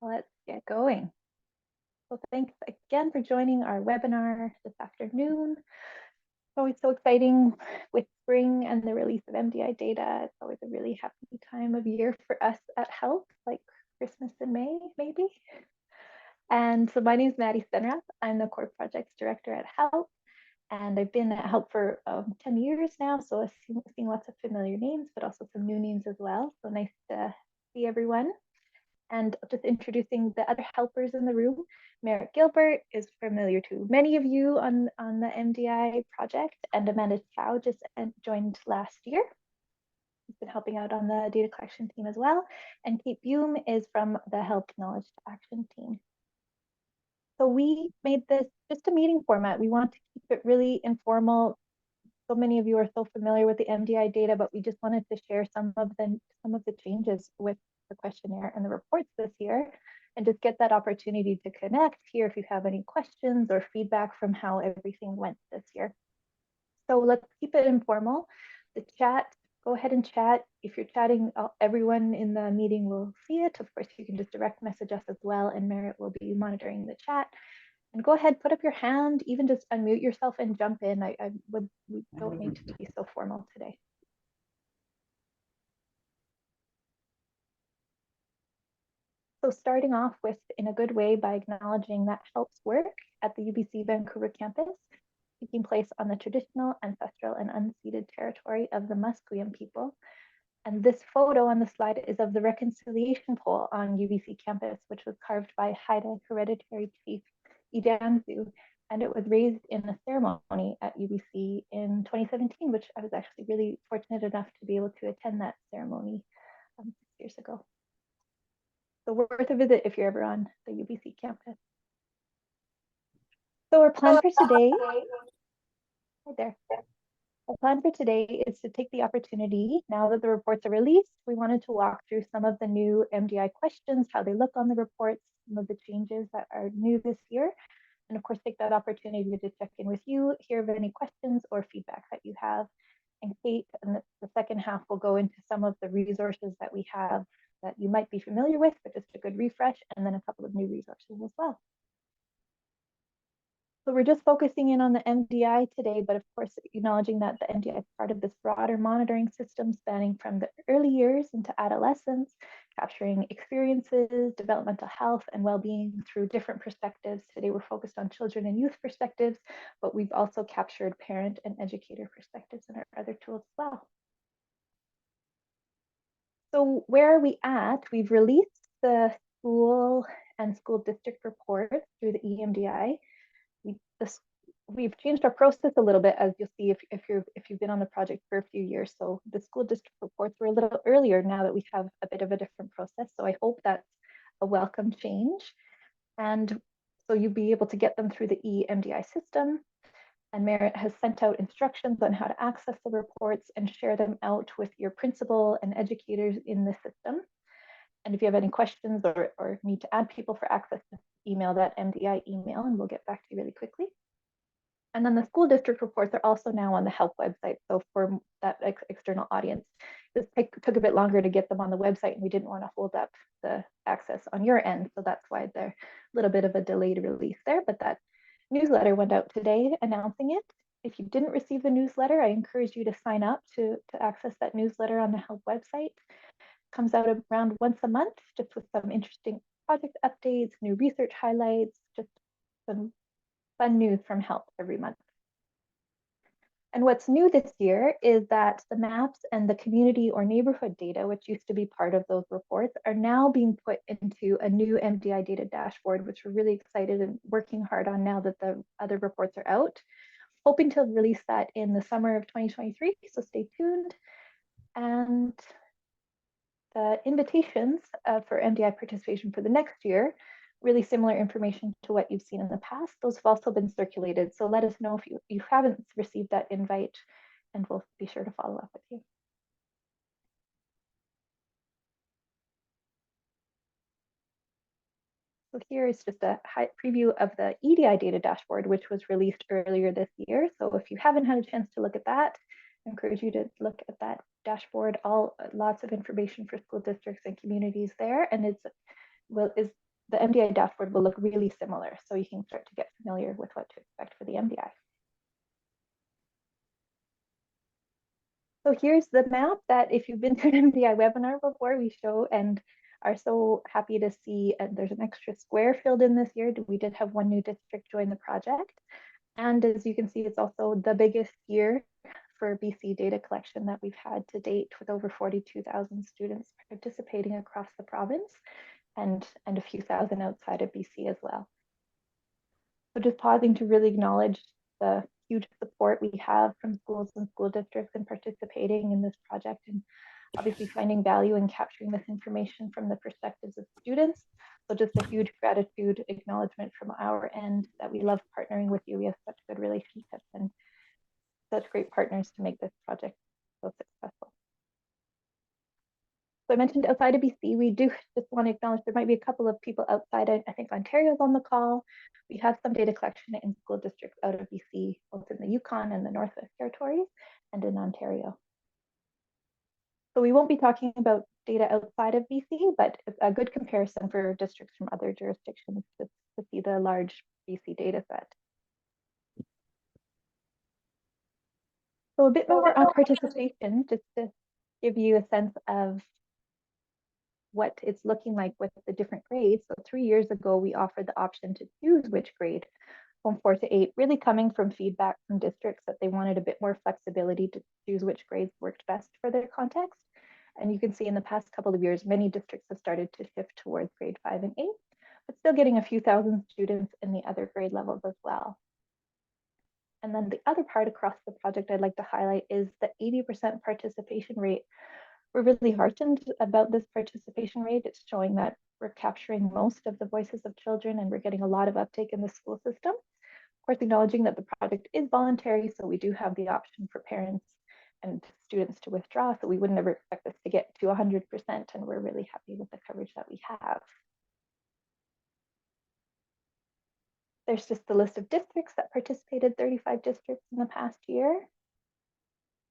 Let's get going. So thanks again for joining our webinar this afternoon. It's always so exciting with spring and the release of MDI data. It's always a really happy time of year for us at HELP, like Christmas in May, maybe. And so my name is Maddie Stenrath. I'm the Core Projects Director at HELP. And I've been at HELP for 10 years now, so I've seen lots of familiar names, but also some new names as well. So nice to see everyone. And just introducing the other helpers in the room, Merritt Gilbert is familiar to many of you on the MDI project, and Amanda Chow just joined last year. She's been helping out on the data collection team as well. And Kate Bume is from the HELP Knowledge to Action team. So we made this just a meeting format. We want to keep it really informal. So many of you are so familiar with the MDI data, but we just wanted to share some of the changes with the questionnaire and the reports this year, and just get that opportunity to connect here if you have any questions or feedback from how everything went this year. So let's keep it informal. The chat, go ahead and chat. If you're chatting, everyone in the meeting will see it. Of course, you can just direct message us as well, and Merritt will be monitoring the chat. And go ahead, put up your hand, even just unmute yourself and jump in. We don't need to be so formal today. So starting off with, in a good way, by acknowledging that HELP's work at the UBC Vancouver campus, taking place on the traditional, ancestral, and unceded territory of the Musqueam people. And this photo on the slide is of the reconciliation pole on UBC campus, which was carved by Haida hereditary chief Idanzu, and it was raised in a ceremony at UBC in 2017, which I was actually really fortunate enough to be able to attend that ceremony 6 years ago. So worth a visit if you're ever on the UBC campus. So our plan for today, right there. Our plan for today is to take the opportunity, now that the reports are released, we wanted to walk through some of the new MDI questions, how they look on the reports, some of the changes that are new this year, and of course take that opportunity to check in with you, hear of any questions or feedback that you have. And Kate, in the second half, will go into some of the resources that we have that you might be familiar with, but just a good refresh, and then a couple of new resources as well. So we're just focusing in on the MDI today, but of course, acknowledging that the MDI is part of this broader monitoring system spanning from the early years into adolescence, capturing experiences, developmental health, and well-being through different perspectives. Today, we're focused on children and youth perspectives, but we've also captured parent and educator perspectives in our other tools as well. So where are we at? We've released the school and school district reports through the EMDI. We've changed our process a little bit, as you'll see if you've been on the project for a few years. So the school district reports were a little earlier now that we have a bit of a different process. So I hope that's a welcome change. And so you'll be able to get them through the EMDI system. And Merritt has sent out instructions on how to access the reports and share them out with your principal and educators in the system. And if you have any questions or need to add people for access, just email that MDI email and we'll get back to you really quickly. And then the school district reports are also now on the HELP website. So for that external audience, this took a bit longer to get them on the website, and we didn't want to hold up the access on your end. So that's why they're a little bit of a delayed release there. But that newsletter went out today announcing it. If you didn't receive the newsletter, I encourage you to sign up to access that newsletter on the HELP website. It comes out around once a month, just with some interesting project updates, new research highlights, just some fun news from HELP every month. And what's new this year is that the maps and the community or neighborhood data, which used to be part of those reports, are now being put into a new MDI data dashboard, which we're really excited and working hard on now that the other reports are out. Hoping to release that in the summer of 2023, so stay tuned. And the invitations for MDI participation for the next year, really similar information to what you've seen in the past. Those have also been circulated. So let us know if you haven't received that invite, and we'll be sure to follow up with you. So here is just a preview of the EDI data dashboard, which was released earlier this year. So if you haven't had a chance to look at that, I encourage you to look at that dashboard. Lots of information for school districts and communities there, and is the MDI dashboard will look really similar, so you can start to get familiar with what to expect for the MDI. So here's the map that if you've been to an MDI webinar before, we show and are so happy to see there's an extra square filled in this year. We did have one new district join the project. And as you can see, it's also the biggest year for BC data collection that we've had to date, with over 42,000 students participating across the province and a few thousand outside of BC as well. So just pausing to really acknowledge the huge support we have from schools and school districts in participating in this project, and obviously finding value in capturing this information from the perspectives of students. So just a huge gratitude, acknowledgement from our end that we love partnering with you. We have such good relationships and such great partners to make this project so successful. So I mentioned outside of BC, we do just want to acknowledge there might be a couple of people outside. I think Ontario's on the call. We have some data collection in school districts out of BC, both in the Yukon and the Northwest Territories and in Ontario. So we won't be talking about data outside of BC, but it's a good comparison for districts from other jurisdictions to see the large BC data set. So a bit more on participation, just to give you a sense of what it's looking like with the different grades. So 3 years ago, we offered the option to choose which grade from 4 to 8, really coming from feedback from districts that they wanted a bit more flexibility to choose which grades worked best for their context. And you can see in the past couple of years, many districts have started to shift towards grade 5 and 8, but still getting a few thousand students in the other grade levels as well. And then the other part across the project I'd like to highlight is the 80% participation rate. We're really heartened about this participation rate. It's showing that we're capturing most of the voices of children and we're getting a lot of uptake in the school system. Of course, acknowledging that the project is voluntary, so we do have the option for parents and students to withdraw, so we would never expect this to get to 100%, and we're really happy with the coverage that we have. There's just the list of districts that participated, 35 districts in the past year.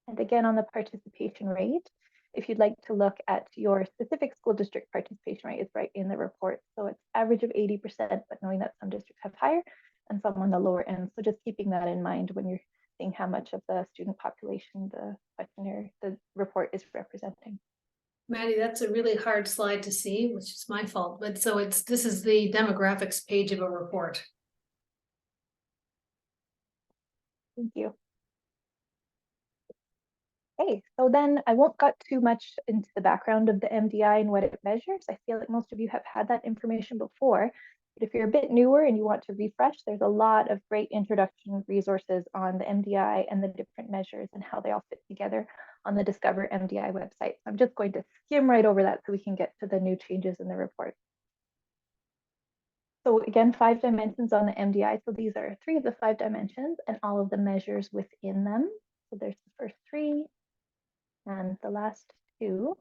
And again, on the participation rate, if you'd like to look at your specific school district participation rate, it's right in the report. So it's average of 80%, but knowing that some districts have higher and some on the lower end. So just keeping that in mind when you're seeing how much of the student population the questionnaire, the report is representing. Maddie, that's a really hard slide to see, which is my fault. But so this is the demographics page of a report. Thank you. Okay, so then I won't get too much into the background of the MDI and what it measures. I feel like most of you have had that information before, but if you're a bit newer and you want to refresh, there's a lot of great introduction resources on the MDI and the different measures and how they all fit together on the Discover MDI website. So I'm just going to skim right over that so we can get to the new changes in the report. So again, 5 dimensions on the MDI. So these are 3 of the 5 dimensions and all of the measures within them. So there's the first 3 and the last 2.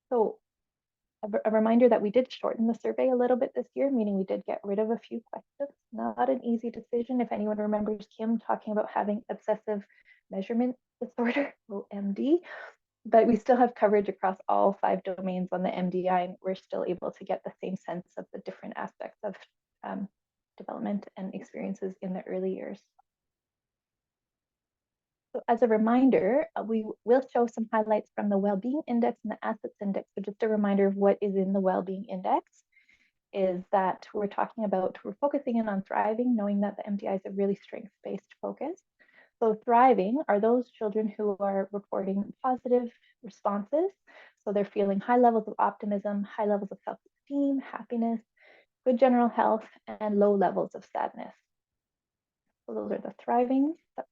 So a reminder that we did shorten the survey a little bit this year, meaning we did get rid of a few questions. Not an easy decision. If anyone remembers Kim talking about having obsessive measurement disorder, OMD, but we still have coverage across all 5 domains on the MDI, and we're still able to get the same sense of the different aspects of development and experiences in the early years. So as a reminder, we will show some highlights from the Wellbeing Index and the Assets Index. So just a reminder of what is in the Wellbeing Index is that we're focusing in on thriving, knowing that the MDI is a really strengths-based focus. So thriving are those children who are reporting positive responses. So they're feeling high levels of optimism, high levels of self-esteem, happiness, good general health, and low levels of sadness. So those are that's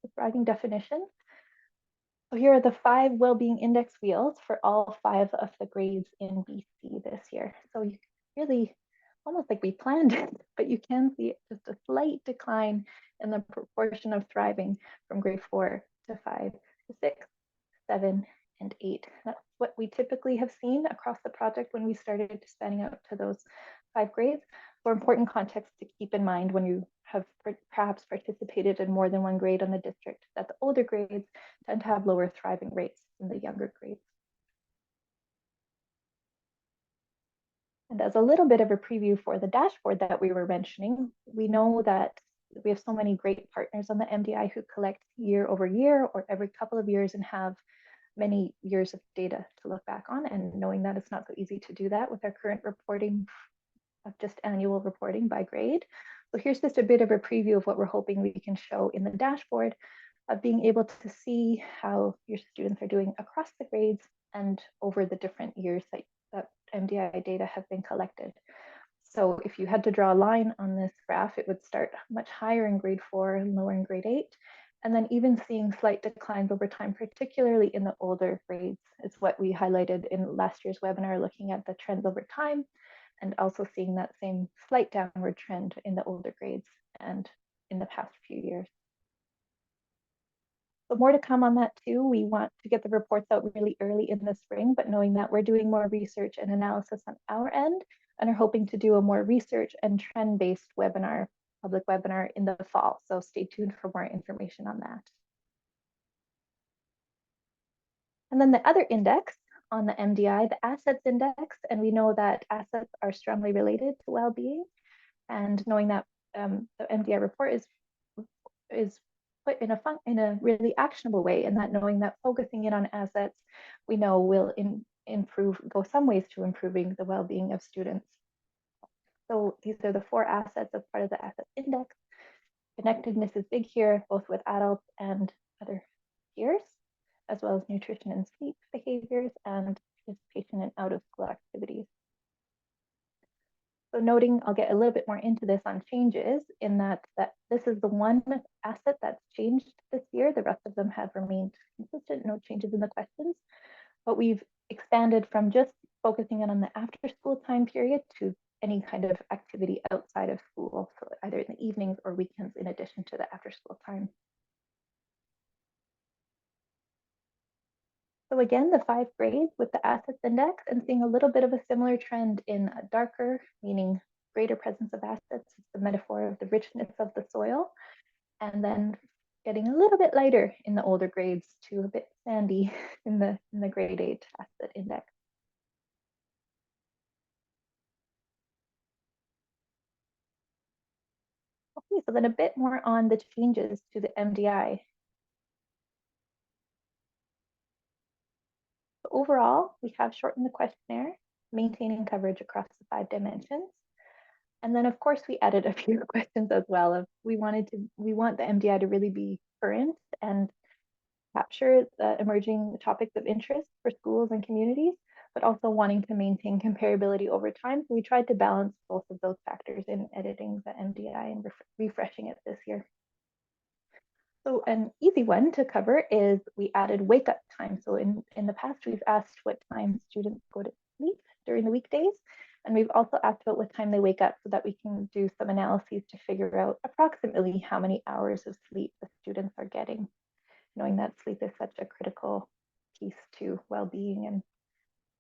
the thriving definition. So here are the 5 well-being index wheels for all 5 of the grades in BC this year. So you really, almost like we planned it, but you can see just a slight decline in the proportion of thriving from grade 4 to 5 to 6, 7, and 8. That's what we typically have seen across the project when we started spanning out to those 5 grades. For important context to keep in mind when you have perhaps participated in more than one grade on the district, that the older grades tend to have lower thriving rates than the younger grades. And as a little bit of a preview for the dashboard that we were mentioning, we know that we have so many great partners on the MDI who collect year over year or every couple of years and have many years of data to look back on. And knowing that it's not so easy to do that with our current reporting of just annual reporting by grade. So here's just a bit of a preview of what we're hoping we can show in the dashboard of being able to see how your students are doing across the grades and over the different years that MDI data have been collected. So if you had to draw a line on this graph, it would start much higher in grade 4 and lower in grade 8. And then even seeing slight declines over time, particularly in the older grades, is what we highlighted in last year's webinar, looking at the trends over time and also seeing that same slight downward trend in the older grades and in the past few years. So more to come on that too. We want to get the reports out really early in the spring, but knowing that we're doing more research and analysis on our end and are hoping to do a more research and trend-based webinar, public webinar in the fall. So stay tuned for more information on that. And then the other index on the MDI, the assets index, and we know that assets are strongly related to well-being. And knowing that the MDI report is put in a really actionable way, and that knowing that focusing in on assets, we know will go some ways to improving the well-being of students. So these are the 4 assets as part of the asset index. Connectedness is big here, both with adults and other peers, as well as nutrition and sleep behaviors and participation in out-of-school activities. So noting, I'll get a little bit more into this on changes in that this is the one asset that's changed this year. The rest of them have remained consistent, no changes in the questions, but we've expanded from just focusing in on the after school time period to any kind of activity outside of school, so either in the evenings or weekends in addition to the after school time. So again, the 5 grades with the assets index and seeing a little bit of a similar trend in darker, meaning greater presence of assets, the metaphor of the richness of the soil, and then getting a little bit lighter in the older grades to a bit sandy in the grade 8 asset index. Okay, so then a bit more on the changes to the MDI. So overall, we have shortened the questionnaire, maintaining coverage across the 5 dimensions. And then of course we added a few questions as well of we want the MDI to really be current and capture the emerging topics of interest for schools and communities, but also wanting to maintain comparability over time. So we tried to balance both of those factors in editing the MDI and refreshing it this year. So an easy one to cover is we added wake up time. So in the past, we've asked what time students go to sleep during the weekdays. And we've also asked about what time they wake up so that we can do some analyses to figure out approximately how many hours of sleep the students are getting, knowing that sleep is such a critical piece to well-being and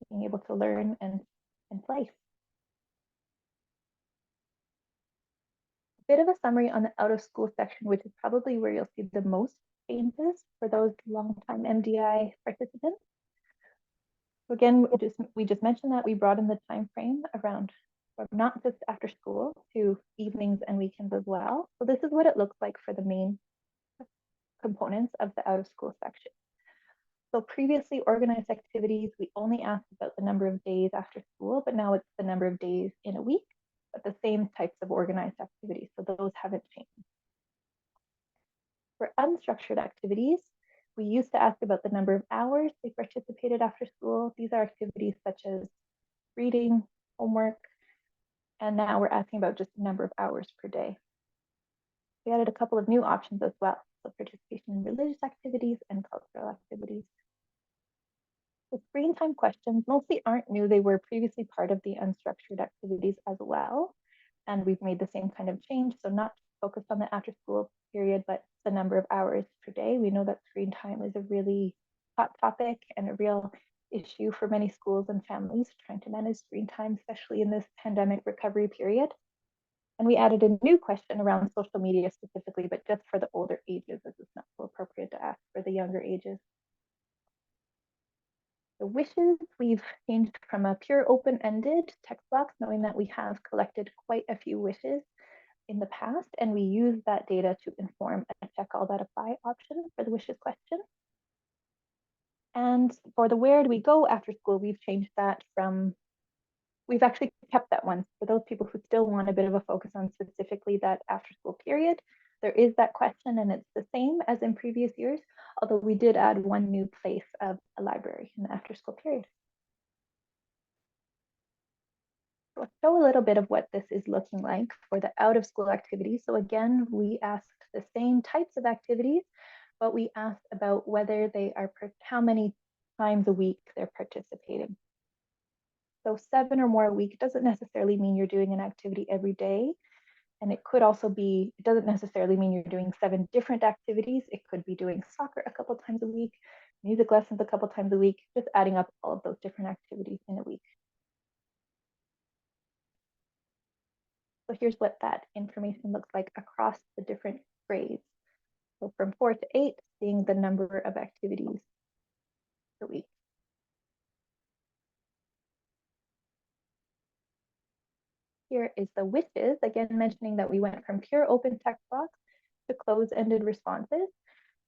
being able to learn and play. Bit of a summary on the out of school section, which is probably where you'll see the most changes for those long-time MDI participants. So again, we just mentioned that we broadened the time frame around from not just after school to evenings and weekends as well. So this is what it looks like for the main components of the out of school section. So previously organized activities, we only asked about the number of days after school, but now it's the number of days in a week, but the same types of organized activities. So those haven't changed. For unstructured activities, we used to ask about the number of hours they participated after school. These are activities such as reading, homework, and now we're asking about just the number of hours per day. We added a couple of new options as well, so participation in religious activities and cultural activities. The screen time questions mostly aren't new. They were previously part of the unstructured activities as well. And we've made the same kind of change. So not focused on the after school period, but the number of hours per day. We know that screen time is a really hot topic and a real issue for many schools and families trying to manage screen time, especially in this pandemic recovery period. And we added a new question around social media specifically, but just for the older ages, as it's not so appropriate to ask for the younger ages. The wishes, we've changed from a pure open-ended text box, knowing that we have collected quite a few wishes in the past, and we use that data to inform a check all that apply option for the wishes question. And for the where do we go after school, we've changed that from, we've actually kept that one for those people who still want a bit of a focus on specifically that after school period. There is that question and it's the same as in previous years, although we did add one new place of a library in the after school period. So I'll show a little bit of what this is looking like for the out of school activities. So again, we asked the same types of activities, but we asked about whether they are, how many times a week they're participating. So 7 or more a week doesn't necessarily mean you're doing an activity every day. And it could also be, it doesn't necessarily mean you're doing 7 different activities. It could be doing soccer a couple times a week, music lessons a couple times a week, just adding up all of those different activities in a week. So here's what that information looks like across the different grades. So from 4 to 8, seeing the number of activities per week. Here is the wishes, again mentioning that we went from pure open text box to close-ended responses.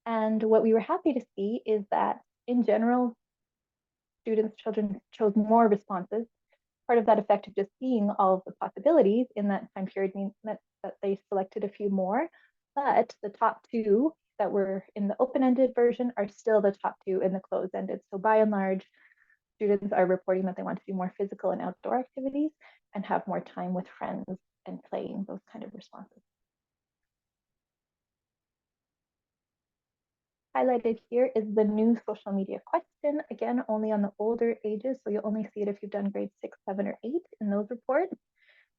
And what we were happy to see is that in general, children chose more responses. Part of that effect of just seeing all of the possibilities in that time period means that they selected a few more, but the top 2 that were in the open-ended version are still the top 2 in the closed-ended. So by and large, students are reporting that they want to do more physical and outdoor activities and have more time with friends and playing, those kind of responses. Highlighted here is the new social media question, again, only on the older ages, so you'll only see it if you've done grade 6, 7, or 8 in those reports,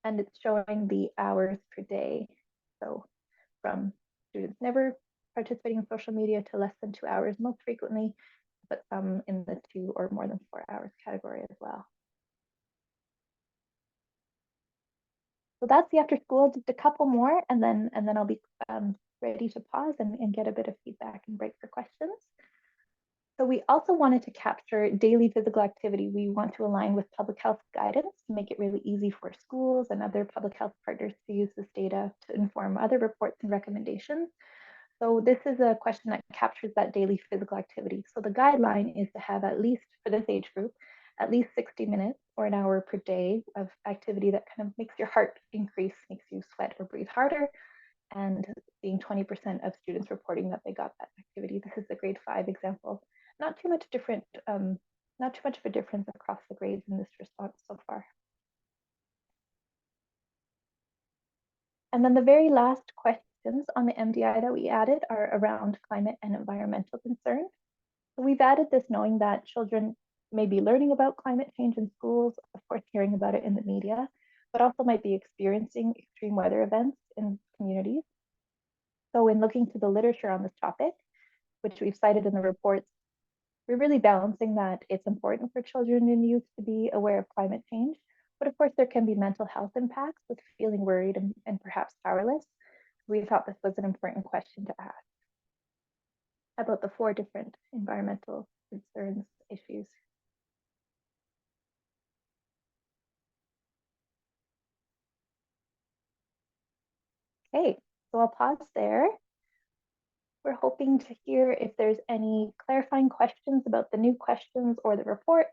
and it's showing the hours per day. So from students never participating in social media to less than 2 hours most frequently, but some in the 2 or more than 4 hours category as well. So that's the after school, just a couple more, and then I'll be ready to pause and get a bit of feedback and break for questions. So we also wanted to capture daily physical activity. We want to align with public health guidance to make it really easy for schools and other public health partners to use this data to inform other reports and recommendations. So this is a question that captures that daily physical activity. So the guideline is to have at least, for this age group, at least 60 minutes or an hour per day of activity that kind of makes your heart increase, makes you sweat or breathe harder, and seeing 20% of students reporting that they got that activity. This is the grade 5 example. Not too much different, not too much of a difference across the grades in this response so far. And then the very last questions on the MDI that we added are around climate and environmental concerns. So we've added this knowing that children may be learning about climate change in schools, of course, hearing about it in the media, but also might be experiencing extreme weather events in communities. So in looking to the literature on this topic, which we've cited in the reports, we're really balancing that it's important for children and youth to be aware of climate change, but of course there can be mental health impacts with feeling worried and perhaps powerless. We thought this was an important question to ask about the 4 different environmental concerns issues. Okay, so I'll pause there. We're hoping to hear if there's any clarifying questions about the new questions or the report.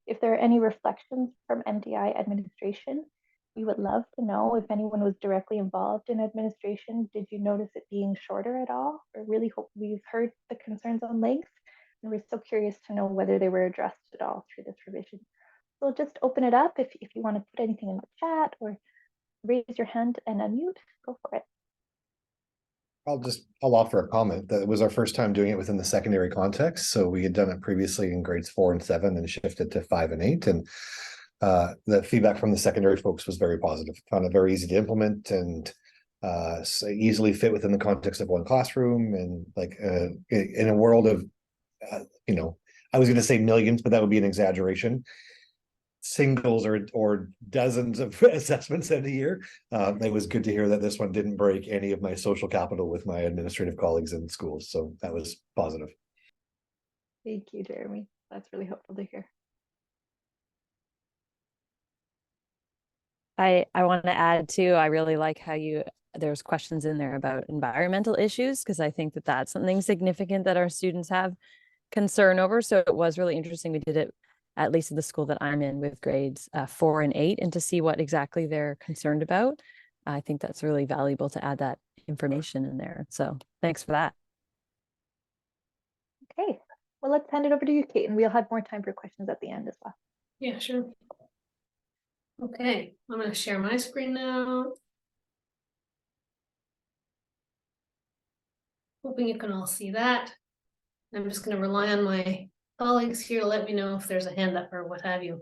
If there are any reflections from MDI administration, we would love to know if anyone was directly involved in administration. Did you notice it being shorter at all? Or really hope we've heard the concerns on length, and we're so curious to know whether they were addressed at all through this revision. So just open it up if you want to put anything in the chat or raise your hand and unmute, go for it. I'll offer a comment that it was our first time doing it within the secondary context. So we had done it previously in grades 4 and 7 and shifted to 5 and 8. And the feedback from the secondary folks was very positive. Found it very easy to implement and so easily fit within the context of one classroom. And like in a world of, I was going to say millions, but that would be an exaggeration. Singles or dozens of assessments in a year. It was good to hear that this one didn't break any of my social capital with my administrative colleagues in schools. So that was positive. Thank you, Jeremy. That's really helpful to hear. I want to add too, I really like how there's questions in there about environmental issues, because I think that that's something significant that our students have concern over. So it was really interesting. We did it, at least at the school that I'm in, with grades 4 and 8, and to see what exactly they're concerned about. I think that's really valuable to add that information in there. So thanks for that. Okay, well, let's hand it over to you, Kate, and we'll have more time for questions at the end as well. Yeah, sure. Okay, I'm going to share my screen now. Hoping you can all see that. I'm just going to rely on my colleagues here to let me know if there's a hand up or what have you.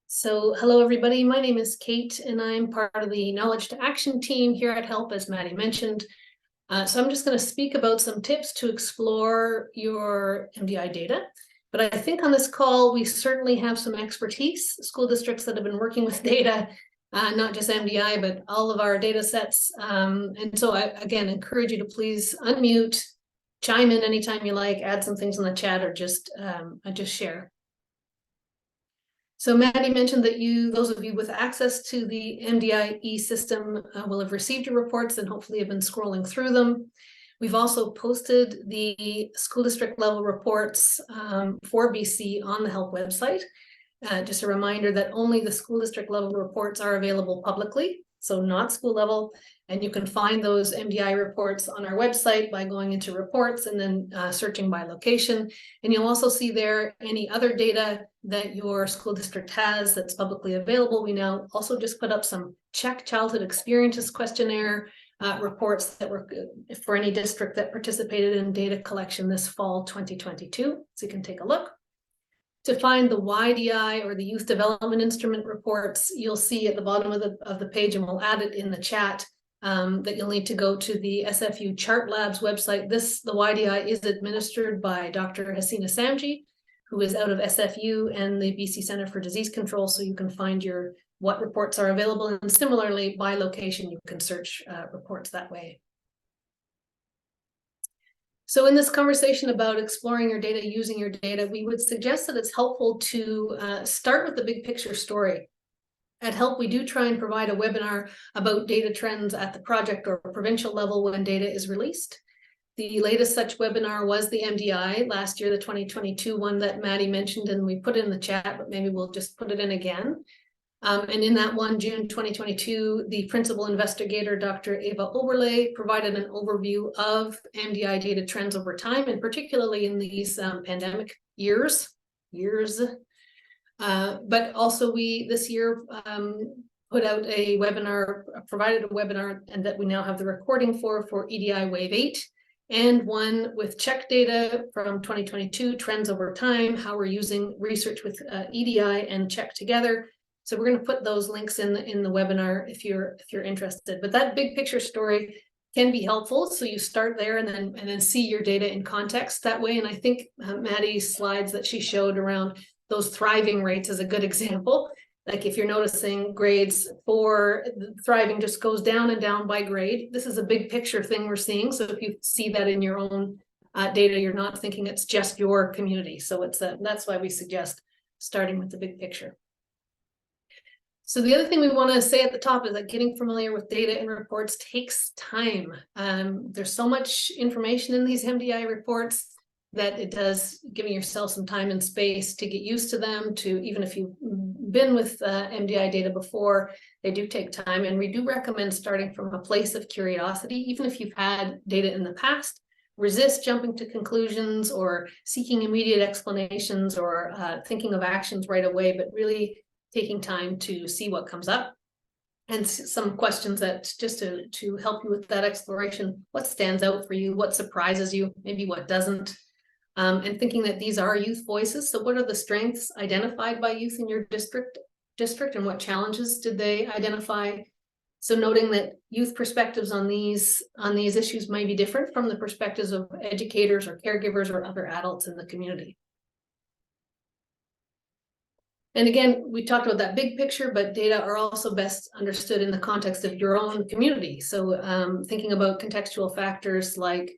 So hello, everybody. My name is Kate, and I'm part of the Knowledge to Action team here at HELP, as Maddie mentioned. So I'm just going to speak about some tips to explore your MDI data. But I think on this call, we certainly have some expertise, school districts that have been working with data, not just MDI, but all of our data sets. And so I, again, encourage you to please unmute, chime in anytime you like, add some things in the chat, or just share. So Maddie mentioned that those of you with access to the MDI system will have received your reports and hopefully have been scrolling through them. We've also posted the school district level reports for BC on the HELP website. Just a reminder that only the school district level reports are available publicly, so not school level. And you can find those MDI reports on our website by going into reports and then searching by location. And you'll also see there any other data that your school district has that's publicly available. We now also just put up some Czech Childhood Experiences questionnaire reports that were for any district that participated in data collection this fall 2022. So you can take a look. To find the YDI or the Youth Development Instrument reports, you'll see at the bottom of the page, and we'll add it in the chat, that you'll need to go to the SFU Chart Labs website. The YDI is administered by Dr. Hasina Samji, who is out of SFU and the BC Center for Disease Control, so you can find what reports are available, and similarly by location you can search reports that way. So in this conversation about exploring your data, using your data, we would suggest that it's helpful to start with the big picture story. At HELP, we do try and provide a webinar about data trends at the project or provincial level when data is released. The latest such webinar was the MDI last year, the 2022 one that Maddie mentioned, and we put it in the chat, but maybe we'll just put it in again. And in that one, June 2022, the principal investigator, Dr. Eva Oberle, provided an overview of MDI data trends over time, and particularly in these pandemic years. But also we, this year, put out a webinar, provided a webinar, and that we now have the recording for EDI Wave 8, and one with Czech data from 2022, trends over time, how we're using research with EDI and Czech together. So we're going to put those links in the webinar if you're interested. But that big picture story can be helpful. So you start there and then see your data in context that way. And I think Maddie's slides that she showed around those thriving rates is a good example. Like if you're noticing grades for thriving just goes down and down by grade. This is a big picture thing we're seeing. So if you see that in your own data, you're not thinking it's just your community. So that's why we suggest starting with the big picture. So the other thing we want to say at the top is that getting familiar with data and reports takes time. There's so much information in these MDI reports that it does giving yourself some time and space to get used to them, to even if you've been with MDI data before, they do take time. And we do recommend starting from a place of curiosity, even if you've had data in the past. Resist jumping to conclusions or seeking immediate explanations or thinking of actions right away, but really taking time to see what comes up. And some questions that just to help you with that exploration. What stands out for you? What surprises you? Maybe what doesn't? And thinking that these are youth voices. So what are the strengths identified by youth in your district and what challenges did they identify? So noting that youth perspectives on these issues may be different from the perspectives of educators or caregivers or other adults in the community. And again, we talked about that big picture, but data are also best understood in the context of your own community. So thinking about contextual factors like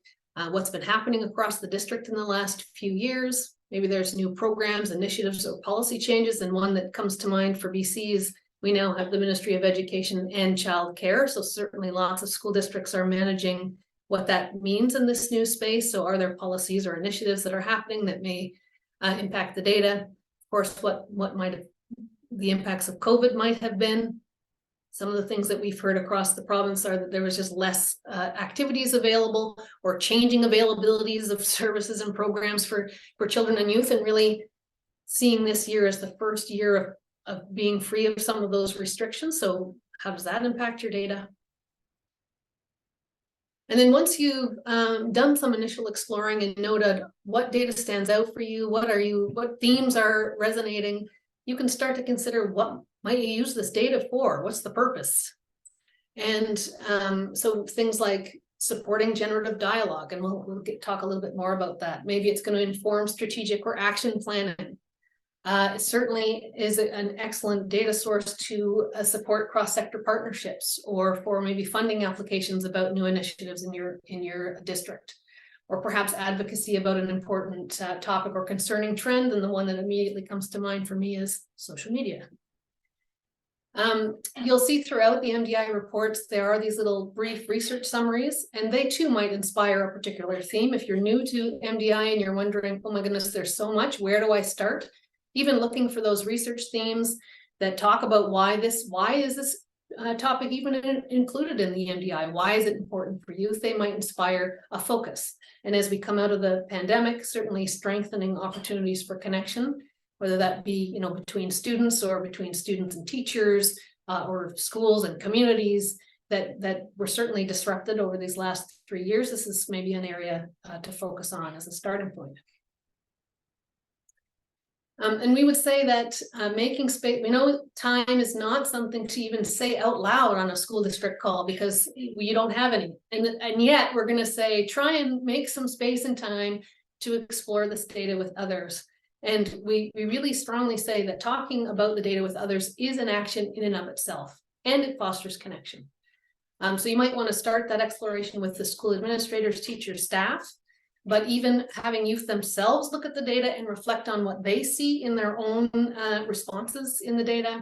what's been happening across the district in the last few years, Maybe there's new programs, initiatives, or policy changes. And one that comes to mind for BC is we now have the Ministry of Education and Child Care. So certainly lots of school districts are managing what that means in this new space. So are there policies or initiatives that are happening that may impact the data? Of course, what might have the impacts of COVID might have been. Some of the things that we've heard across the province are that there was just less activities available or changing availabilities of services and programs for children and youth, and really seeing this year as the first year of being free of some of those restrictions. So how does that impact your data? And then once you've done some initial exploring and noted what data stands out for you, what themes are resonating, you can start to consider what might you use this data for? What's the purpose? And so things like supporting generative dialogue, and we'll talk a little bit more about that. Maybe it's going to inform strategic or action planning. It certainly is an excellent data source to support cross-sector partnerships, or for maybe funding applications about new initiatives in your district, or perhaps advocacy about an important topic or concerning trend. And the one that immediately comes to mind for me is social media. You'll see throughout the MDI reports, there are these little brief research summaries, and they too might inspire a particular theme. If you're new to MDI and you're wondering, oh my goodness, there's so much, where do I start? Even looking for those research themes that talk about why is this topic even included in the MDI? Why is it important for youth? They might inspire a focus. And as we come out of the pandemic, certainly strengthening opportunities for connection, whether that be, between students or between students and teachers, or schools and communities that were certainly disrupted over these last 3 years. This is maybe an area to focus on as a starting point. And we would say that making space, we know time is not something to even say out loud on a school district call because you don't have any. And yet we're going to say, try and make some space and time to explore this data with others. And we really strongly say that talking about the data with others is an action in and of itself, and it fosters connection. So you might want to start that exploration with the school administrators, teachers, staff, but even having youth themselves look at the data and reflect on what they see in their own responses in the data.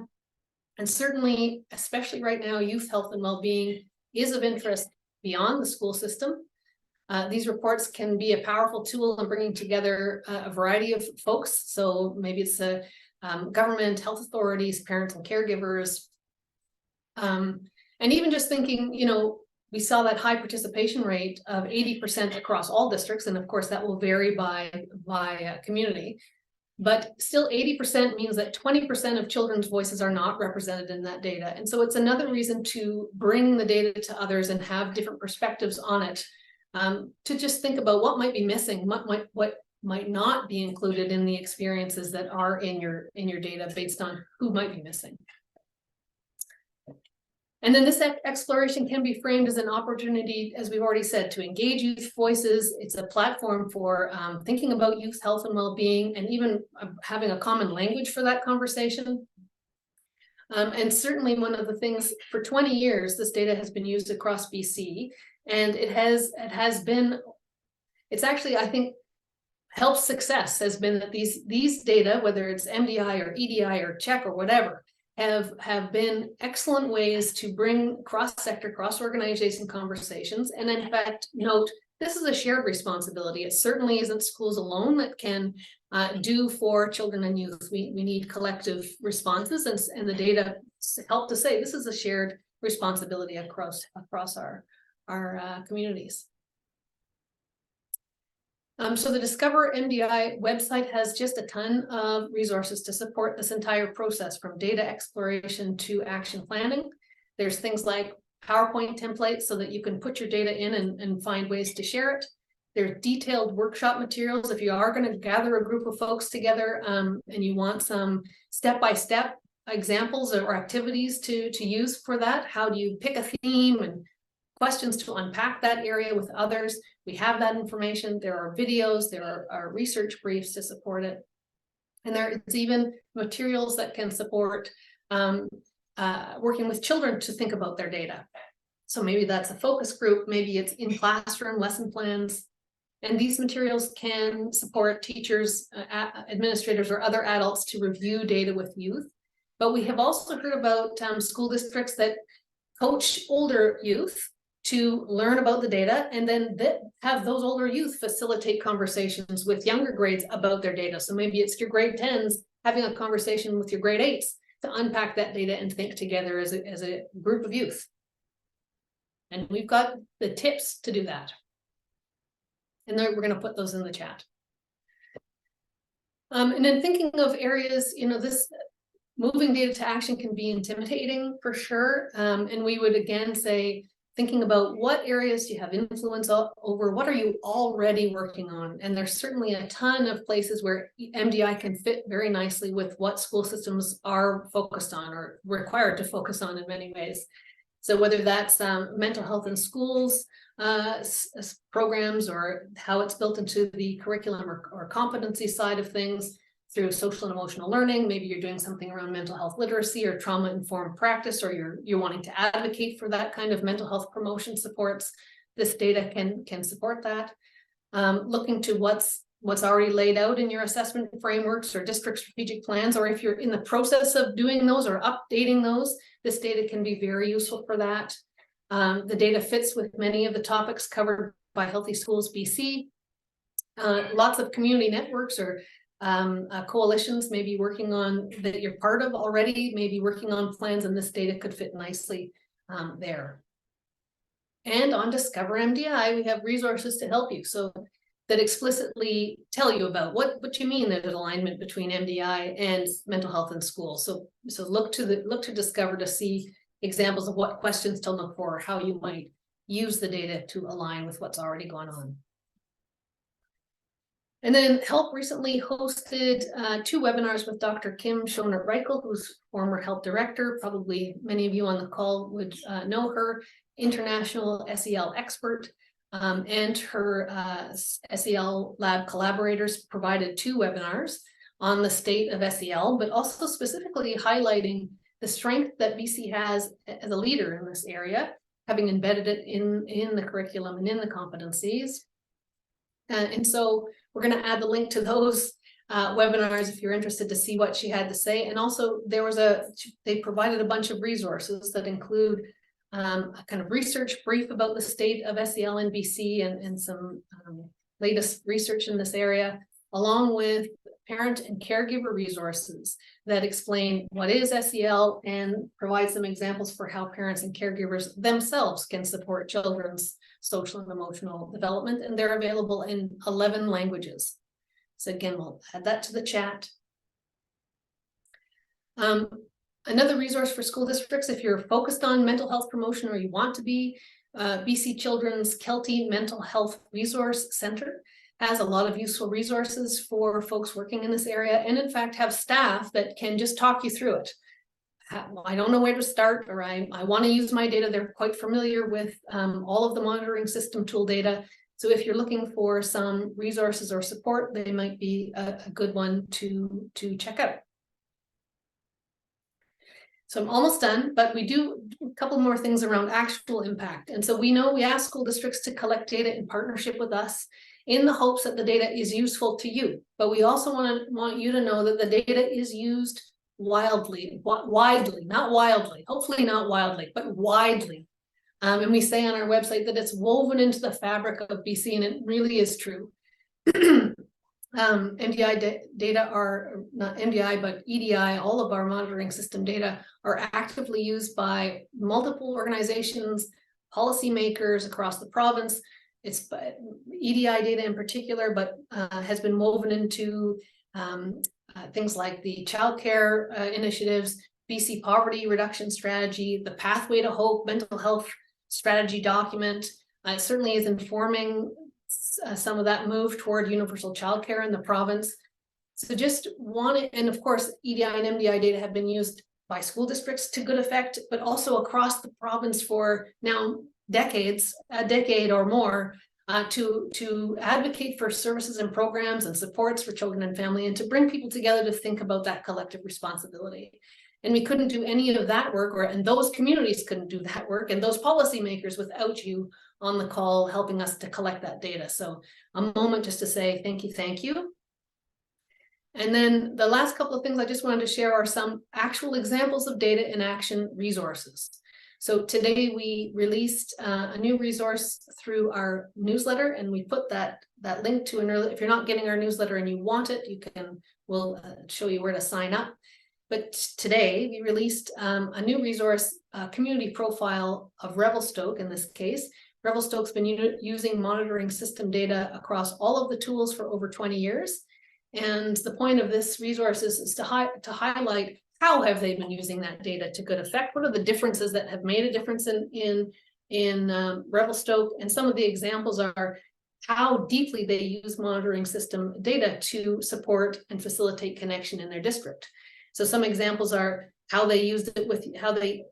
And certainly, especially right now, youth health and well-being is of interest beyond the school system. These reports can be a powerful tool in bringing together a variety of folks. So maybe it's government, health authorities, parents and caregivers. And even just thinking, we saw that high participation rate of 80% across all districts. And of course, that will vary by community. But still 80% means that 20% of children's voices are not represented in that data. And so it's another reason to bring the data to others and have different perspectives on it. To just think about what might be missing, what might not be included in the experiences that are in your data based on who might be missing. And then this exploration can be framed as an opportunity, as we've already said, to engage youth voices. It's a platform for thinking about youth health and well-being, and even having a common language for that conversation. And certainly one of the things, for 20 years, this data has been used across BC. And it's actually, I think, helped success has been that these data, whether it's MDI or EDI or CHECK or whatever, have been excellent ways to bring cross-sector, cross-organization conversations. And in fact, note, this is a shared responsibility. It certainly isn't schools alone that can do for children and youth. We need collective responses, and the data help to say this is a shared responsibility across our communities. So the Discover MDI website has just a ton of resources to support this entire process, from data exploration to action planning. There's things like PowerPoint templates so that you can put your data in and find ways to share it. There's detailed workshop materials if you are going to gather a group of folks together and you want some step-by-step examples or activities to use for that. How do you pick a theme and questions to unpack that area with others? We have that information. There are videos, there are research briefs to support it. And there's even materials that can support working with children to think about their data. So maybe that's a focus group, maybe it's in classroom lesson plans. And these materials can support teachers, administrators, or other adults to review data with youth. But we have also heard about school districts that coach older youth to learn about the data, and then have those older youth facilitate conversations with younger grades about their data. So maybe it's your grade 10s having a conversation with your grade 8s to unpack that data and think together as a group of youth. And we've got the tips to do that. And then we're going to put those in the chat. And then thinking of areas, this moving data to action can be intimidating for sure. And we would again say, thinking about what areas do you have influence over, what are you already working on? And there's certainly a ton of places where MDI can fit very nicely with what school systems are focused on or required to focus on in many ways. So whether that's mental health in schools programs, or how it's built into the curriculum or competency side of things, through social and emotional learning, maybe you're doing something around mental health literacy or trauma-informed practice, or you're wanting to advocate for that kind of mental health promotion supports. This data can support that. Looking to what's already laid out in your assessment frameworks or district strategic plans, or if you're in the process of doing those or updating those, this data can be very useful for that. The data fits with many of the topics covered by Healthy Schools BC. Lots of community networks or coalitions may be working on that you're part of already, maybe working on plans, and this data could fit nicely there. And on Discover MDI, we have resources to help you, so that explicitly tell you about what you mean there's an alignment between MDI and mental health in school. So look to Discover to see examples of what questions to look for, or how you might use the data to align with what's already going on. And then HELP recently hosted 2 webinars with Dr. Kim Schoner-Reichel, who's former HELP director. Probably many of you on the call would know her, international SEL expert, and her SEL lab collaborators provided 2 webinars on the state of SEL, but also specifically highlighting the strength that BC has as a leader in this area, having embedded it in the curriculum and in the competencies. And so we're going to add the link to those webinars if you're interested to see what she had to say. And also they provided a bunch of resources that include a kind of research brief about the state of SEL in BC and some latest research in this area, along with parent and caregiver resources that explain what is SEL and provide some examples for how parents and caregivers themselves can support children's social and emotional development, and they're available in 11 languages. So again, we'll add that to the chat. Another resource for school districts, if you're focused on mental health promotion or you want to be, BC Children's Kelty Mental Health Resource Center has a lot of useful resources for folks working in this area, and in fact have staff that can just talk you through it. I don't know where to start, or I want to use my data. They're quite familiar with all of the monitoring system tool data. So if you're looking for some resources or support, they might be a good one to check out. So I'm almost done, but we do a couple more things around actual impact. And so we ask school districts to collect data in partnership with us in the hopes that the data is useful to you. But we also want you to know that the data is used widely, not wildly, hopefully not wildly, but widely. And we say on our website that it's woven into the fabric of BC, and it really is true. MDI data are not MDI, but EDI, all of our monitoring system data are actively used by multiple organizations, policymakers across the province. It's EDI data in particular, but has been woven into things like the childcare initiatives, BC Poverty Reduction Strategy, the Pathway to Hope mental health strategy document. It certainly is informing some of that move toward universal childcare in the province. So just and of course, EDI and MDI data have been used by school districts to good effect, but also across the province for now decades, a decade or more, to advocate for services and programs and supports for children and family, and to bring people together to think about that collective responsibility. And we couldn't do any of that work, and those communities couldn't do that work, and those policymakers without you on the call helping us to collect that data. So a moment just to say thank you, thank you. And then the last couple of things I just wanted to share are some actual examples of data in action resources. So today we released a new resource through our newsletter, and we put that link to an early, if you're not getting our newsletter and you want it, we'll show you where to sign up. But today we released a new resource, community profile of Revelstoke in this case. Revelstoke's been using monitoring system data across all of the tools for over 20 years. And the point of this resource is to highlight how have they been using that data to good effect? What are the differences that have made a difference in Revelstoke? And some of the examples are how deeply they use monitoring system data to support and facilitate connection in their district. So some examples are how they used it with how they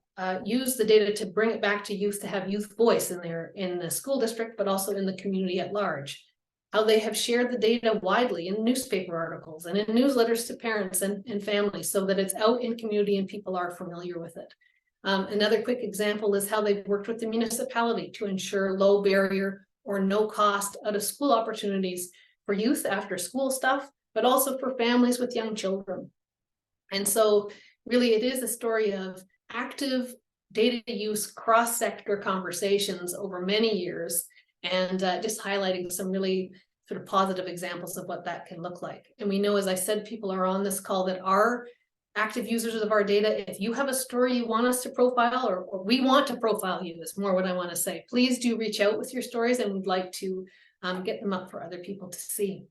use the data to bring it back to youth, to have youth voice in the school district, but also in the community at large. How they have shared the data widely in newspaper articles and in newsletters to parents and families so that it's out in community and people are familiar with it. Another quick example is how they've worked with the municipality to ensure low barrier or no cost out of school opportunities for youth after school stuff, but also for families with young children. And so really it is a story of active data use, cross-sector conversations over many years, and just highlighting some really sort of positive examples of what that can look like. And we know, as I said, people are on this call that are active users of our data. If you have a story you want us to profile, or we want to profile you, is more what I want to say, please do reach out with your stories, and we'd like to get them up for other people to see.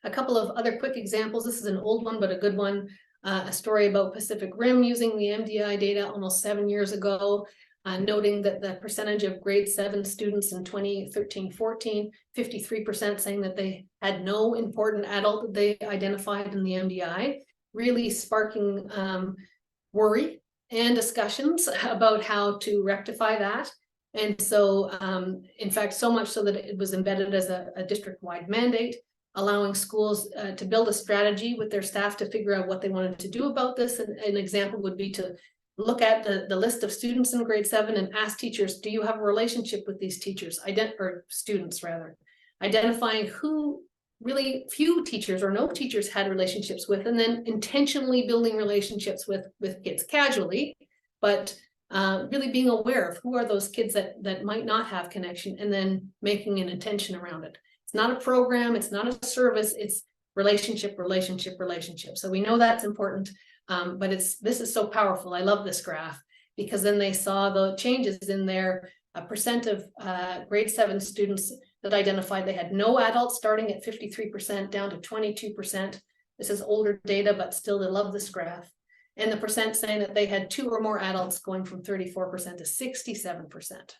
A couple of other quick examples. This is an old one, but a good one. A story about Pacific Rim using the MDI data almost 7 years ago. Noting that the percentage of grade 7 students in 2013-14, 53% saying that they had no important adult that they identified in the MDI, really sparking worry and discussions about how to rectify that. And so, in fact, so much so that it was embedded as a district-wide mandate, allowing schools to build a strategy with their staff to figure out what they wanted to do about this. And an example would be to look at the list of students in grade 7 and ask teachers, do you have a relationship with these teachers, or students rather, identifying who really few teachers or no teachers had relationships with, and then intentionally building relationships with kids casually, but really being aware of who are those kids that might not have connection, and then making an intention around it. It's not a program, it's not a service, it's relationship. So we know that's important. But this is so powerful. I love this graph, because then they saw the changes in their percent of grade 7 students that identified they had no adults, starting at 53% down to 22%. This is older data, but still they love this graph. And the percent saying that they had 2 or more adults, going from 34% to 67%.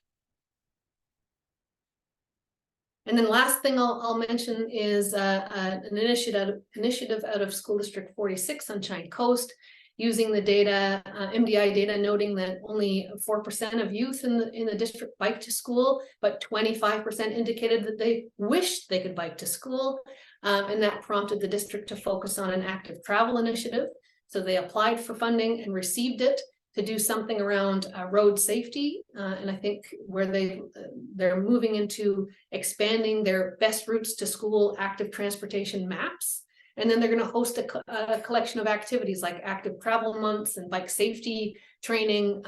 And then last thing I'll mention is an initiative out of School District 46 Sunshine Coast, using the data, MDI data, noting that only 4% of youth in the district bike to school, but 25% indicated that they wished they could bike to school. And that prompted the district to focus on an active travel initiative. So they applied for funding and received it to do something around road safety. And I think where they're moving into expanding their best routes to school active transportation maps. And then they're going to host a collection of activities like active travel months and bike safety training,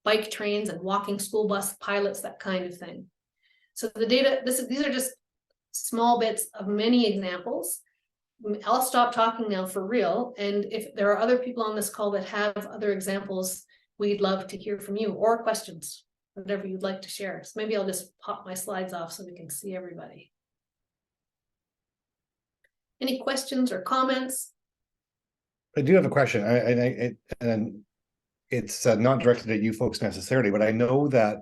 bike trains and walking school bus pilots, that kind of thing. So the data, these are just small bits of many examples. I'll stop talking now for real. And if there are other people on this call that have other examples, we'd love to hear from you, or questions, whatever you'd like to share. So maybe I'll just pop my slides off so we can see everybody. Any questions or comments? I do have a question, and it's not directed at you folks necessarily, but I know that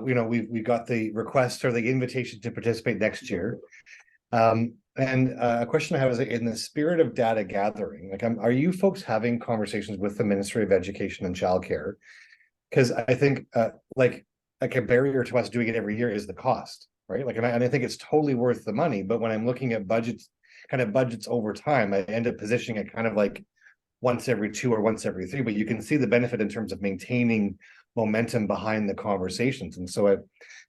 we got the request or the invitation to participate next year. And a question I have is, in the spirit of data gathering, like, are you folks having conversations with the Ministry of Education and Childcare? Because I think like a barrier to us doing it every year is the cost, right? Like, and I think it's totally worth the money. But when I'm looking at budgets over time, I end up positioning it kind of like once every 2 or once every 3, but you can see the benefit in terms of maintaining momentum behind the conversations. And so I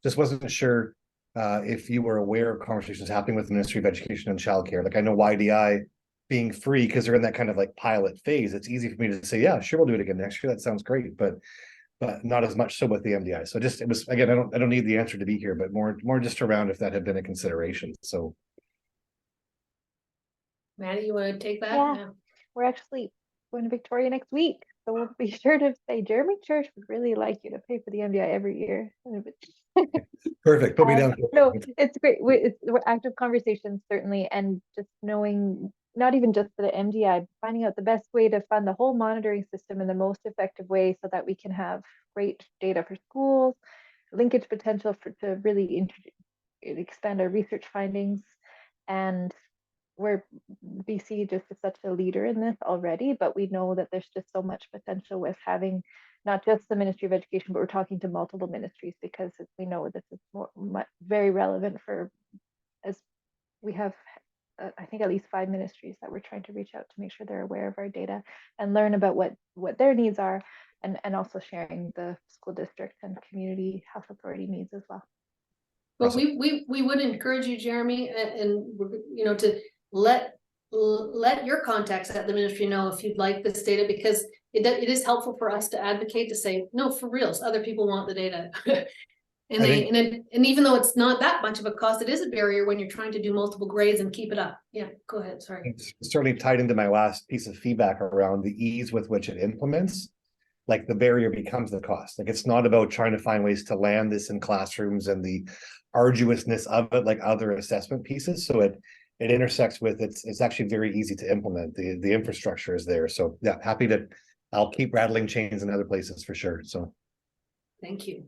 just wasn't sure if you were aware of conversations happening with the Ministry of Education and Childcare. Like I know YDI being free, because they're in that kind of like pilot phase, it's easy for me to say, yeah, sure, we'll do it again next year. That sounds great. But not as much so with the MDI. So just, it was, again, I don't need the answer to be here, but more just around if that had been a consideration. So Maddie, you want to take that? Yeah. We're actually going to Victoria next week. So we'll be sure to say Jeremy Church would really like you to pay for the MDI every year. perfect. Put me down. No, it's great. We're active conversations, certainly, and just knowing not even just for the MDI, finding out the best way to fund the whole monitoring system in the most effective way so that we can have great data for schools, linkage potential to really expand our research findings. And where BC just is such a leader in this already, but we know that there's just so much potential with having not just the Ministry of Education, but we're talking to multiple ministries, because we know this is very relevant for, as we have, I think at least 5 ministries that we're trying to reach out to make sure they're aware of our data and learn about what their needs are, and also sharing the school district and community health authority needs as well. But we would encourage you, Jeremy, and you know, to let your contacts at the ministry know if you'd like this data, because it is helpful for us to advocate, to say, no, for reals, other people want the data. And even though it's not that much of a cost, it is a barrier when you're trying to do multiple grades and keep it up. Yeah, go ahead, sorry. It's certainly tied into my last piece of feedback around the ease with which it implements. Like the barrier becomes the cost. Like it's not about trying to find ways to land this in classrooms and the arduousness of it, like other assessment pieces. So it intersects with it's actually very easy to implement. The infrastructure is there. So yeah, I'll keep rattling chains in other places for sure. So thank you.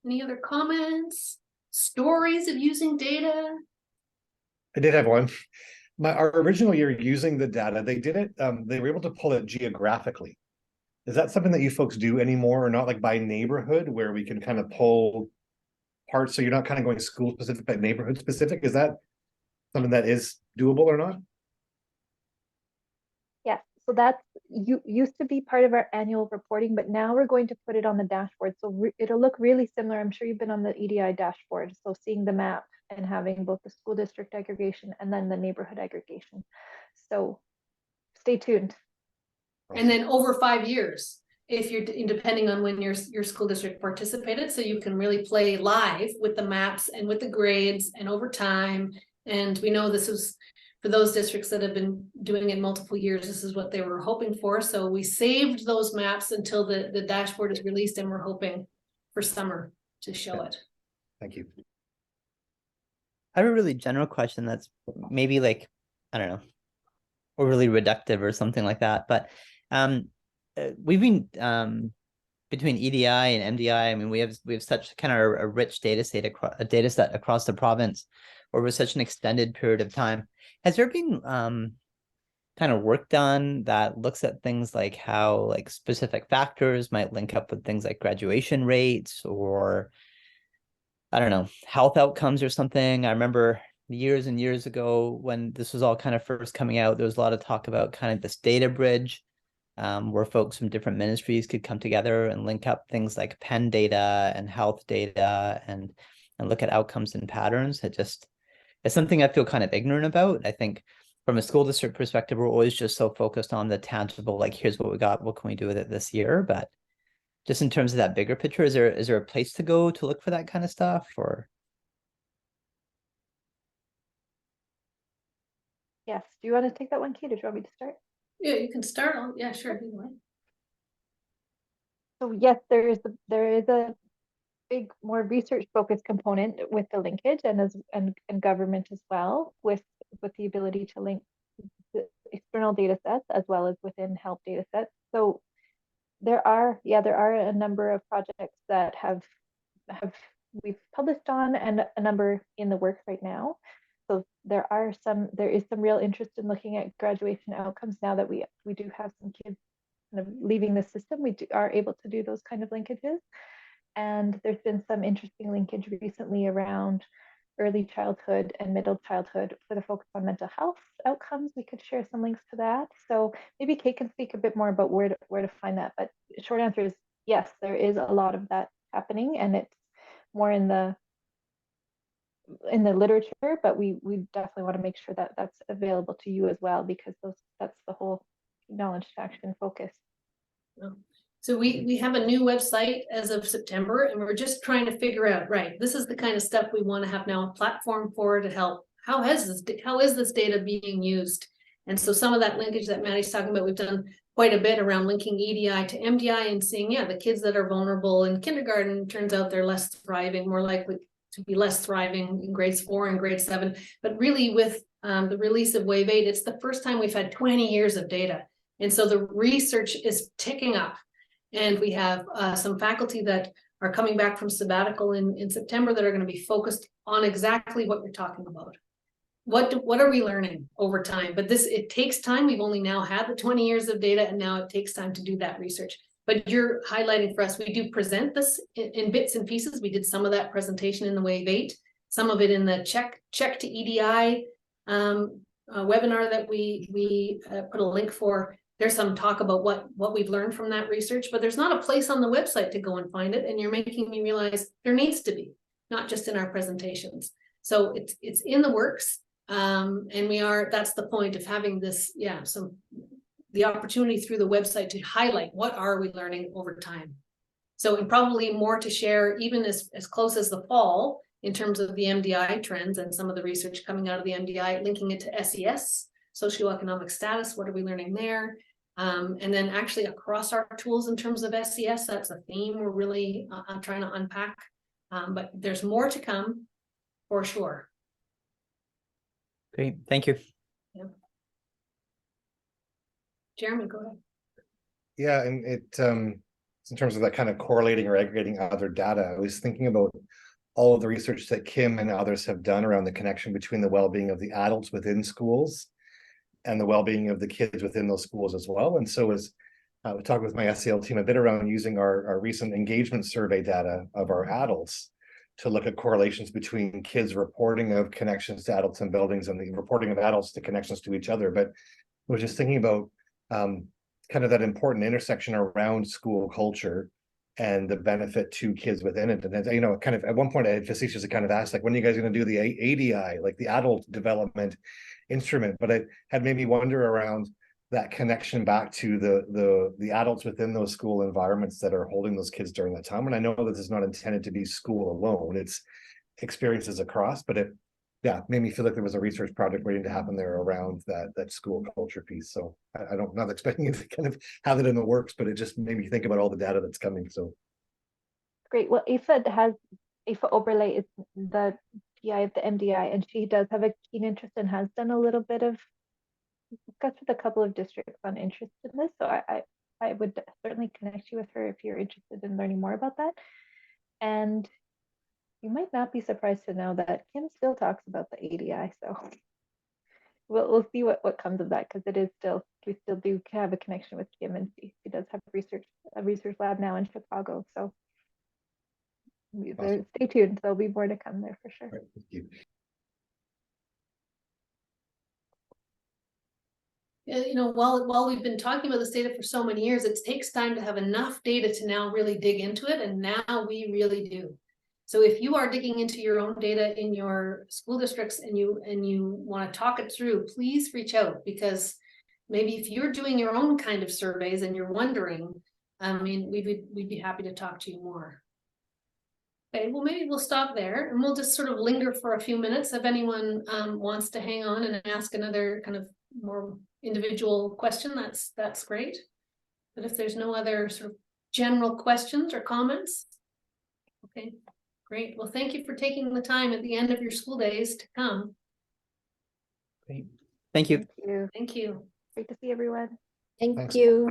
Any other comments? Stories of using data? I did have one. Our original year using the data, they did it, they were able to pull it geographically. Is that something that you folks do anymore, or not, like by neighborhood, where we can kind of pull parts so you're not kind of going school specific but neighborhood specific? Is that something that is doable or not? Yes, so that's used to be part of our annual reporting, but now we're going to put it on the dashboard. So it'll look really similar. I'm sure you've been on the EDI dashboard. So seeing the map and having both the school district aggregation and then the neighborhood aggregation. So stay tuned. And then over 5 years, if you're depending on when your school district participated, so you can really play live with the maps and with the grades and over time. And we know this is for those districts that have been doing it multiple years, this is what they were hoping for. So we saved those maps until the dashboard is released, and we're hoping for summer to show it. Thank you. I have a really general question that's maybe like, I don't know, overly reductive or something like that. But we've been between EDI and MDI. I mean, we have such kind of a rich data set across the province over such an extended period of time. Has there been kind of work done that looks at things like how like specific factors might link up with things like graduation rates, or I don't know, health outcomes or something? I remember years and years ago when this was all kind of first coming out, there was a lot of talk about kind of this data bridge where folks from different ministries could come together and link up things like pen data and health data and look at outcomes and patterns. It's something I feel kind of ignorant about. I think from a school district perspective, we're always just so focused on the tangible, like here's what we got, what can we do with it this year? But just in terms of that bigger picture, is there a place to go to look for that kind of stuff? Or Yes, do you want to take that one, Kate, or do you want me to start? Yeah, you can start on. Yeah, sure. Anyway. So yes, there is a big, more research focused component with the linkage and government as well, with the ability to link the external data sets as well as within help data sets. So there are a number of projects that we've published on, and a number in the works right now. So there is some real interest in looking at graduation outcomes now that we do have some kids kind of leaving the system. We are able to do those kind of linkages. And there's been some interesting linkage recently around early childhood and middle childhood for the focus on mental health outcomes. We could share some links to that. So maybe Kate can speak a bit more about where to find that. But short answer is yes, there is a lot of that happening, and it's more in the literature, but we definitely want to make sure that that's available to you as well, because that's the whole knowledge to action focus. So we have a new website as of September, and we're just trying to figure out, right, this is the kind of stuff we want to have now a platform for to help. How is this data being used? And so some of that linkage that Maddie's talking about, we've done quite a bit around linking EDI to MDI and seeing, yeah, the kids that are vulnerable in kindergarten, turns out they're less thriving, more likely to be less thriving in grades 4 and grade 7. But really with the release of Wave 8, it's the first time we've had 20 years of data. And so the research is ticking up. And we have some faculty that are coming back from sabbatical in September that are going to be focused on exactly what you're talking about. What are we learning over time? But it takes time. We've only now had the 20 years of data, and now it takes time to do that research. But you're highlighting for us, we do present this in bits and pieces. We did some of that presentation in the Wave 8, some of it in the check to EDI webinar that we put a link for. There's some talk about what we've learned from that research, but there's not a place on the website to go and find it. And you're making me realize there needs to be, not just in our presentations. So it's in the works. And that's the point of having this, the opportunity through the website to highlight what are we learning over time. So, and probably more to share even as close as the fall in terms of the MDI trends and some of the research coming out of the MDI, linking it to SES, socioeconomic status, what are we learning there? And then actually across our tools in terms of SES, that's a theme we're really trying to unpack. But there's more to come for sure. Great, thank you. Yeah. Jeremy, go ahead. Yeah, and in terms of that kind of correlating or aggregating other data, I was thinking about all of the research that Kim and others have done around the connection between the well-being of the adults within schools and the well-being of the kids within those schools as well. And so as we talked with my SEL team a bit around using our recent engagement survey data of our adults to look at correlations between kids reporting of connections to adults and buildings and the reporting of adults to connections to each other. But I was just thinking about kind of that important intersection around school culture and the benefit to kids within it. And, you know, kind of at one point I had facetiously kind of asked, like, when are you guys going to do the ADI, like the adult development instrument? But it had made me wonder around that connection back to the adults within those school environments that are holding those kids during that time. And I know that this is not intended to be school alone, it's experiences across, but it made me feel like there was a research project waiting to happen there around that school culture piece. So I'm not expecting you to kind of have it in the works, but it just made me think about all the data that's coming. So great. Well, Aoife Oberle is the PI of the MDI, and she does have a keen interest and has done a little bit of discussed with a couple of districts on interest in this. So I would certainly connect you with her if you're interested in learning more about that. And you might not be surprised to know that Kim still talks about the ADI. So we'll see what comes of that, because we still do have a connection with Kim, and she does have a research lab now in Chicago. So awesome. Stay tuned. There'll be more to come there for sure. Right, thank you. You know, while we've been talking about this data for so many years, it takes time to have enough data to now really dig into it, and now we really do. So if you are digging into your own data in your school districts and you want to talk it through, please reach out, because maybe if you're doing your own kind of surveys and you're wondering, I mean, we'd be happy to talk to you more. Okay, well, maybe we'll stop there and we'll just sort of linger for a few minutes if anyone wants to hang on and ask another kind of more individual question. That's great. But if there's no other sort of general questions or comments, okay, great. Well, thank you for taking the time at the end of your school days to come. Great. Thank you. Thank you. Thank you. Great to see everyone. Thank Thanks. you.